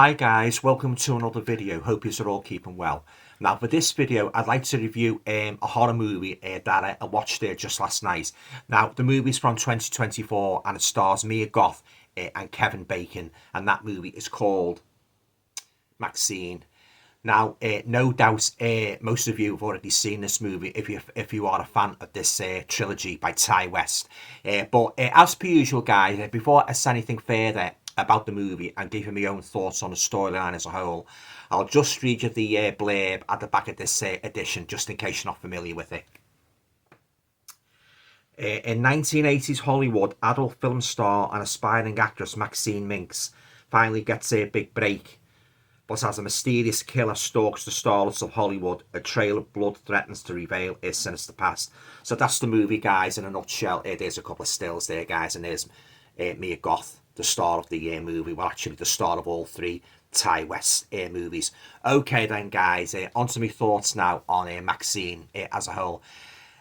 Hi guys, welcome to another video. Hope you're all keeping well. Now for this video I'd like to review a horror movie that I watched just last night. Now the movie's from 2024 and it stars Mia Goth and Kevin Bacon, and that movie is called Maxxxine. Now, no doubt, most of you have already seen this movie if you are a fan of this trilogy by Ty West. But as per usual, guys, before I say anything further about the movie and give you my own thoughts on the storyline as a whole, I'll just read you the blurb at the back of this edition, just in case you're not familiar with it. In 1980s Hollywood, adult film star and aspiring actress Maxine Minks finally gets a big break. But as a mysterious killer stalks the starlets of Hollywood, a trail of blood threatens to reveal his sinister past. So that's the movie, guys, in a nutshell. There's a couple of stills there, guys, and there's Mia Goth, the star of the movie. Well, actually, the star of all three Ty West movies. Okay, then, guys, on to my thoughts now on Maxine as a whole.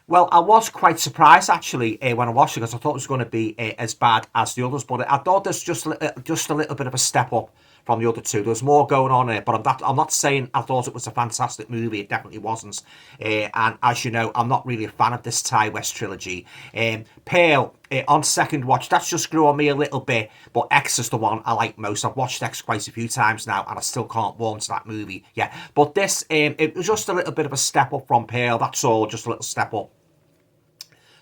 Well, I was quite surprised, actually, when I watched it, because I thought it was going to be as bad as the others, but I thought there's just a little bit of a step up from the other two. There's more going on in it, but I'm not saying I thought it was a fantastic movie. It definitely wasn't. And as you know, I'm not really a fan of this Ty West trilogy. Pale, on second watch, that's just grew on me a little bit, but X is the one I like most. I've watched X quite a few times now, and I still can't warm to that movie. Yeah, but this, it was just a little bit of a step up from Pale. That's all, just a little step up.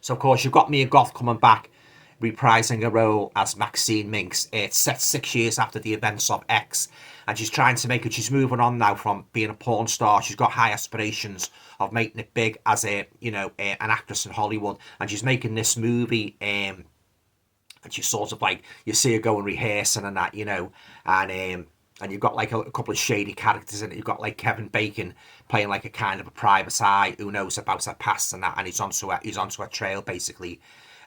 So, of course, you've got Mia Goth coming back, reprising a role as Maxine Minks. It's set 6 years after the events of X, and she's trying to make it. She's moving on now from being a porn star. She's got high aspirations of making it big as an actress in Hollywood, and she's making this movie. And she's sort of like, you see her going rehearsing and that, and you've got like a couple of shady characters in it. You've got like Kevin Bacon playing like a kind of a private eye who knows about her past and that, and he's onto a trail basically.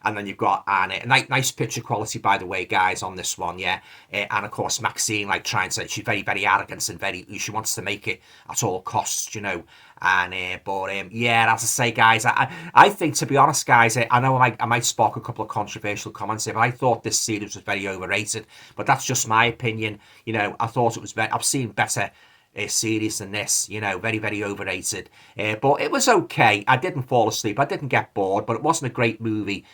And then you've got a nice picture quality, by the way, guys, on this one, yeah. And of course, Maxine, like, she's very, very arrogant and she wants to make it at all costs, And yeah, as I say, guys, I think, to be honest, guys, I know I might spark a couple of controversial comments here, but I thought this series was very overrated. But that's just my opinion. I thought it was I've seen better series than this, very, very overrated. But it was okay. I didn't fall asleep. I didn't get bored, but it wasn't a great movie,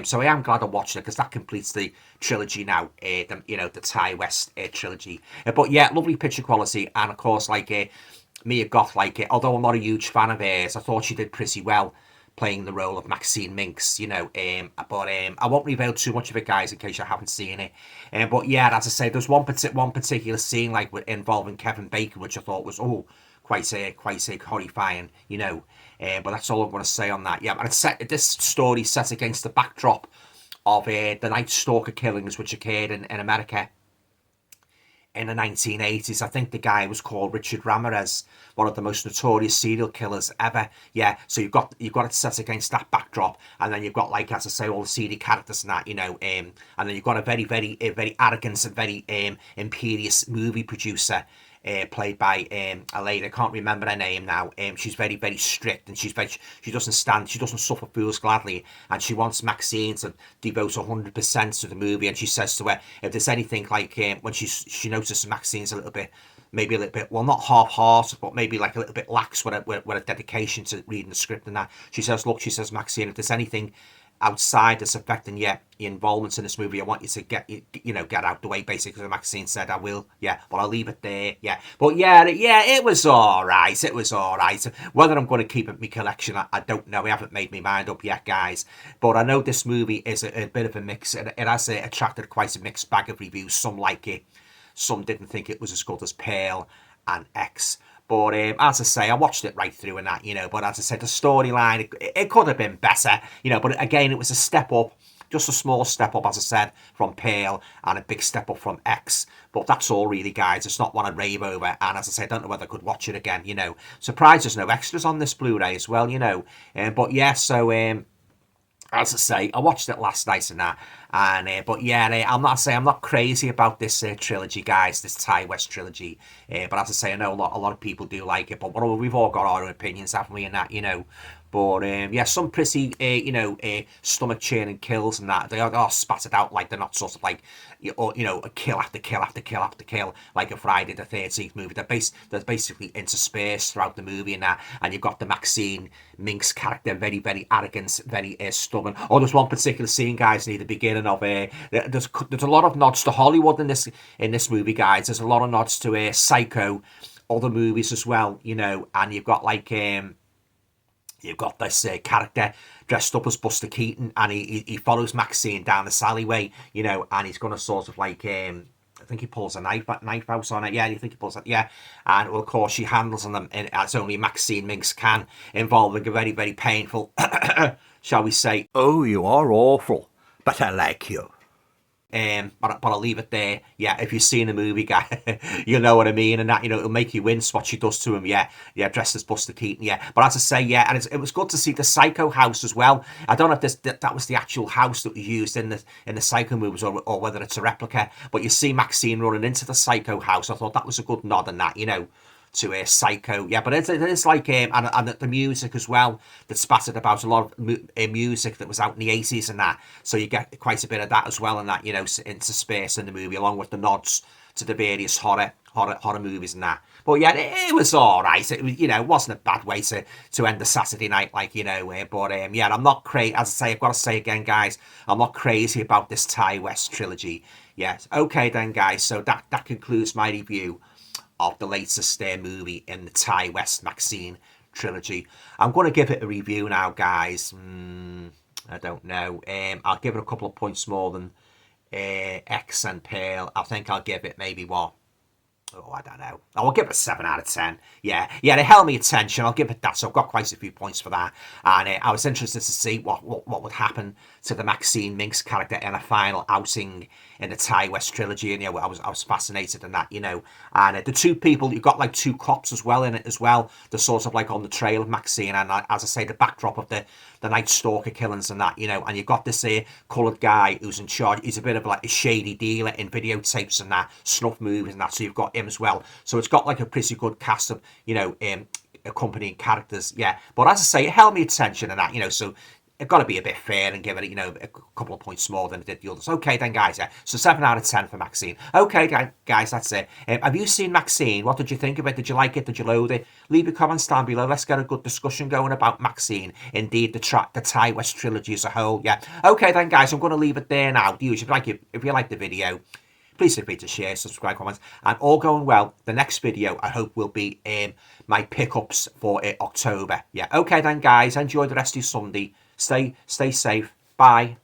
So I am glad I watched it because that completes the trilogy now, the Ty West trilogy. But yeah, lovely picture quality, and of course, like Mia Goth, although I'm not a huge fan of hers, I thought she did pretty well playing the role of Maxine Minks, but I won't reveal too much of it, guys, in case you haven't seen it. But yeah, as I say, there's one particular scene involving Kevin Bacon, which I thought was quite horrifying, But that's all I'm going to say on that. Yeah, and this story set against the backdrop of the Night Stalker killings, which occurred in America in the 1980s. I think the guy was called Richard Ramirez, one of the most notorious serial killers ever. Yeah, so you've got it set against that backdrop, and then you've got, like, as I say, all the seedy characters and that, and then you've got a very, very, very arrogant and very imperious movie producer, played by a lady. I can't remember her name now. She's very, very strict, and she doesn't suffer fools gladly, and she wants Maxine to devote 100% to the movie. And she says to her, if there's anything like when she notices Maxine's maybe a little bit, well, not half-hearted, but maybe like a little bit lax with a dedication to reading the script and that. She says, Maxine, if there's anything outside that's affecting your involvement in this movie, I want you to get out the way, basically. Maxine said, I will, yeah, but I'll leave it there, yeah. But yeah, it was alright, Whether I'm going to keep it in my collection, I don't know. I haven't made my mind up yet, guys. But I know this movie is a bit of a mix. It has attracted quite a mixed bag of reviews. Some like it, some didn't think it was as good as Pale and X. But as I say, I watched it right through and that, But as I said, the storyline, it could have been better, But again, it was a step up, just a small step up, as I said, from Pale, and a big step up from X. But that's all really, guys. It's not one I rave over. And as I say, I don't know whether I could watch it again, Surprised there's no extras on this Blu-ray as well, But yeah, so as I say, I watched it last night and that, and but yeah, I'm not crazy about this trilogy, guys, this Ty West trilogy. But as I say, I know a lot of people do like it, but we've all got our own opinions, haven't we? And that, But yeah, some pretty stomach churning kills and that. They are spattered out like they're not sort of like a kill after kill after kill after kill like a Friday the 13th movie. They're basically interspersed throughout the movie and that. And you've got the Maxxine Minx character, very very arrogant, very stubborn. Oh, there's one particular scene, guys, near the beginning of there's a lot of nods to Hollywood in this movie, guys. There's a lot of nods to Psycho, other movies as well, and you've got like you've got this character dressed up as Buster Keaton, and he follows Maxxine down this alleyway, and he's going to sort of like, I think he pulls a knife out on it. Yeah, you think he pulls that? Yeah. And, well, of course, she handles on them, and as only Maxxine Minx can, involving a very, very painful, shall we say, "Oh, you are awful, but I like you." But I'll leave it there. Yeah, if you've seen the movie, guy, you'll know what I mean, and that it'll make you wince what she does to him. Yeah, dressed as Buster Keaton. Yeah, but as I say, yeah, and it was good to see the Psycho house as well. I don't know if that was the actual house that was used in the Psycho movies, or whether it's a replica. But you see Maxxine running into the Psycho house. I thought that was a good nod in that, to a Psycho. Yeah, but it is like and the music as well that's spattered about, a lot of music that was out in the 80s and that, so you get quite a bit of that as well, and that interspersed in the movie, along with the nods to the various horror movies and that. But yeah, it was all right. It was, it wasn't a bad way to end the Saturday night, like, but yeah, I'm not crazy. As I say, I've got to say again, guys, I'm not crazy about this Ti West trilogy. Yes, okay then, guys, so that concludes my review of the latest movie in the Ti West Maxxine trilogy. I'm going to give it a review now, guys. I don't know. I'll give it a couple of points more than X and Pearl. I think I'll give it maybe what? Oh, I don't know. I'll give it a 7 out of 10. Yeah, they held me attention. I'll give it that. So I've got quite a few points for that. And I was interested to see what would happen to the Maxxine Minx character in a final outing in the Ti West trilogy. And I was fascinated in that, And the two people, you've got like two cops as well in it as well. They're sort of like on the trail of Maxxine, and as I say, the backdrop of the Night Stalker killings and that, And you've got this coloured guy who's in charge. He's a bit of like a shady dealer in videotapes and that, snuff movies and that. So you've got him as well. So it's got like a pretty good cast of, accompanying characters. Yeah. But as I say, it held me attention and that, So I've got to be a bit fair and give it, a couple of points more than it did the others. Okay then, guys, yeah. So 7 out of 10 for Maxxine. Okay, guys, that's it. Have you seen Maxxine? What did you think of it? Did you like it? Did you loathe it? Leave your comments down below. Let's get a good discussion going about Maxxine. Indeed, the Ti West trilogy as a whole. Yeah. Okay then, guys, I'm going to leave it there now. If you like the video, please feel free to share, subscribe, comments, and all going well. The next video, I hope, will be my pickups for October. Yeah. Okay then, guys. Enjoy the rest of your Sunday. Stay safe. Bye.